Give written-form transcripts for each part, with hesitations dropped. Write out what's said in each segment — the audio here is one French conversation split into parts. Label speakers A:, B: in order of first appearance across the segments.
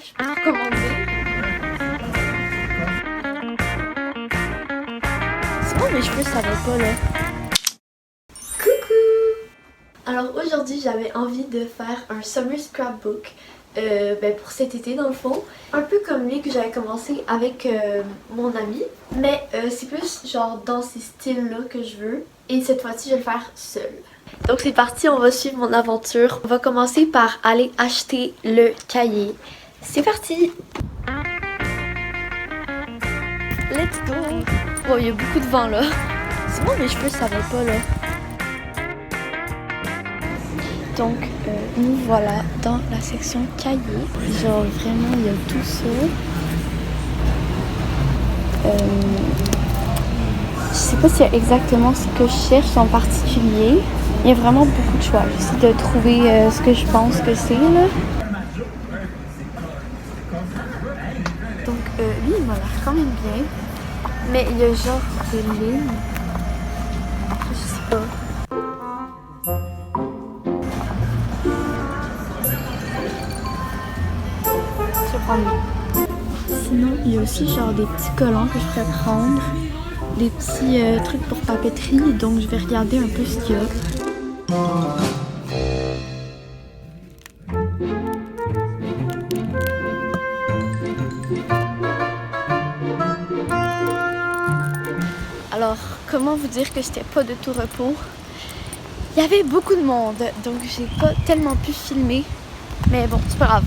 A: Je peux recommander. C'est bon, mes cheveux ça va pas là. Coucou! Alors aujourd'hui j'avais envie de faire un summer scrapbook pour cet été dans le fond. Un peu comme lui que j'avais commencé avec mon ami. Mais c'est plus genre dans ces styles là que je veux. Et cette fois-ci je vais le faire seule. Donc c'est parti, on va suivre mon aventure. On va commencer par aller acheter le cahier. C'est parti! Let's go! Oh, il y a beaucoup de vent là. C'est bon, mes cheveux ça va pas là. Donc nous voilà dans la section cahier. Genre vraiment il y a tout ça. Je sais pas s'il y a exactement ce que je cherche en particulier. Il y a vraiment beaucoup de choix. J'essaie de trouver ce que je pense que c'est là. Donc lui il m'a l'air quand même bien. Mais il y a genre des lignes. Je sais pas. Je vais prendre lui. Sinon il y a aussi genre des petits collants que je pourrais prendre. Des petits trucs pour papeterie. Donc je vais regarder un peu ce qu'il y a. Alors, comment vous dire que c'était pas de tout repos? Il y avait beaucoup de monde, donc j'ai pas tellement pu filmer. Mais bon, c'est pas grave.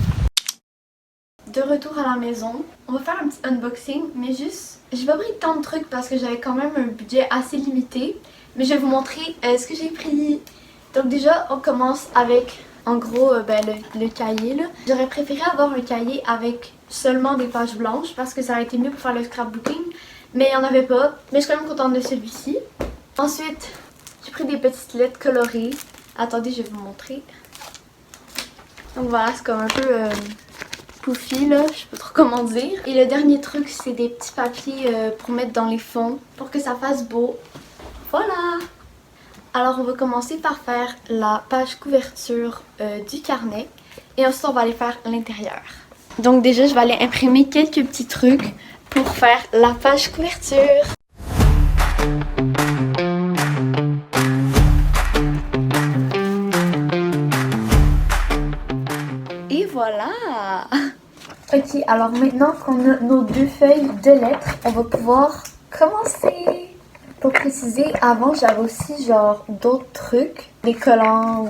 A: De retour à la maison, on va faire un petit unboxing, mais juste, j'ai pas pris tant de trucs parce que j'avais quand même un budget assez limité. Mais je vais vous montrer ce que j'ai pris. Donc déjà, on commence avec, en gros, le cahier là. J'aurais préféré avoir un cahier avec seulement des pages blanches parce que ça aurait été mieux pour faire le scrapbooking. Mais il n'y en avait pas, mais je suis quand même contente de celui-ci. Ensuite, j'ai pris des petites lettres colorées. Attendez, je vais vous montrer. Donc voilà, c'est comme un peu poufy là, je sais pas trop comment dire. Et le dernier truc, c'est des petits papiers pour mettre dans les fonds, pour que ça fasse beau. Voilà! Alors on va commencer par faire la page couverture du carnet. Et ensuite, on va aller faire l'intérieur. Donc déjà, je vais aller imprimer quelques petits trucs pour faire la page couverture. Et voilà! Ok, alors maintenant qu'on a nos deux feuilles de lettres, on va pouvoir commencer. Pour préciser, avant j'avais aussi genre d'autres trucs, des collants ou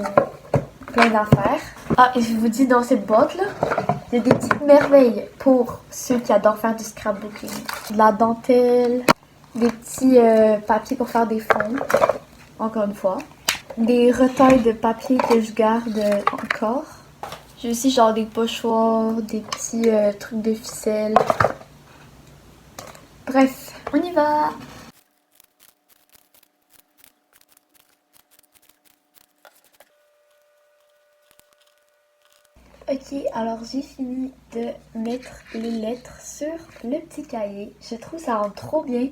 A: plein d'affaires. Ah, et je vous dis, dans cette boîte là, il y a des petites merveilles pour ceux qui adorent faire du scrapbooking. De la dentelle, des petits papiers pour faire des fonds, encore une fois. Des retailles de papier que je garde encore. J'ai aussi genre des pochoirs, des petits trucs de ficelle. Bref, on y va! Ok, alors j'ai fini de mettre les lettres sur le petit cahier. Je trouve ça rend trop bien.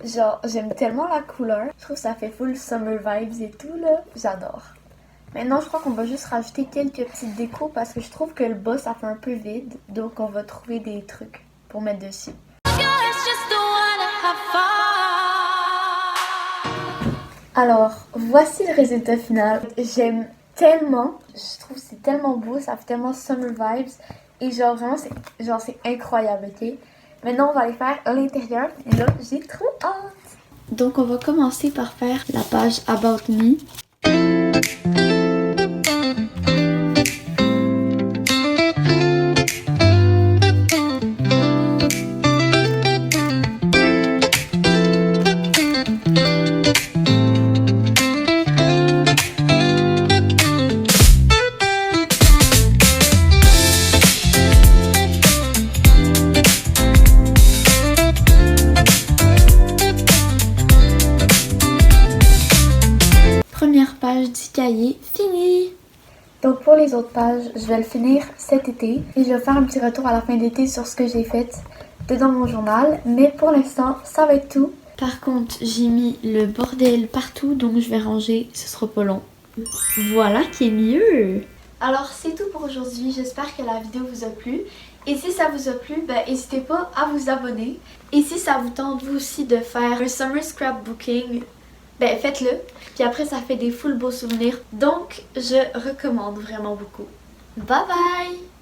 A: Genre, j'aime tellement la couleur. Je trouve que ça fait full summer vibes et tout là. J'adore. Maintenant, je crois qu'on va juste rajouter quelques petites décos parce que je trouve que le bas, ça fait un peu vide. Donc, on va trouver des trucs pour mettre dessus. Alors, voici le résultat final. J'aime tellement, je trouve que c'est tellement beau, ça fait tellement summer vibes et genre vraiment c'est incroyable, ok? Maintenant on va aller faire l'intérieur et là j'ai trop hâte. Donc on va commencer par faire la page About Me. Page du cahier finie. Donc pour les autres pages, je vais le finir cet été et je vais faire un petit retour à la fin d'été sur ce que j'ai fait dans mon journal. Mais pour l'instant, ça va être tout. Par contre, j'ai mis le bordel partout, donc je vais ranger, ce sera pas long. Voilà qui est mieux. Alors c'est tout pour aujourd'hui, j'espère que la vidéo vous a plu. Et si ça vous a plu, n'hésitez pas à vous abonner. Et si ça vous tente vous aussi de faire un summer scrapbooking, faites-le. Puis après ça fait des full beaux souvenirs. Donc je recommande vraiment beaucoup. Bye bye!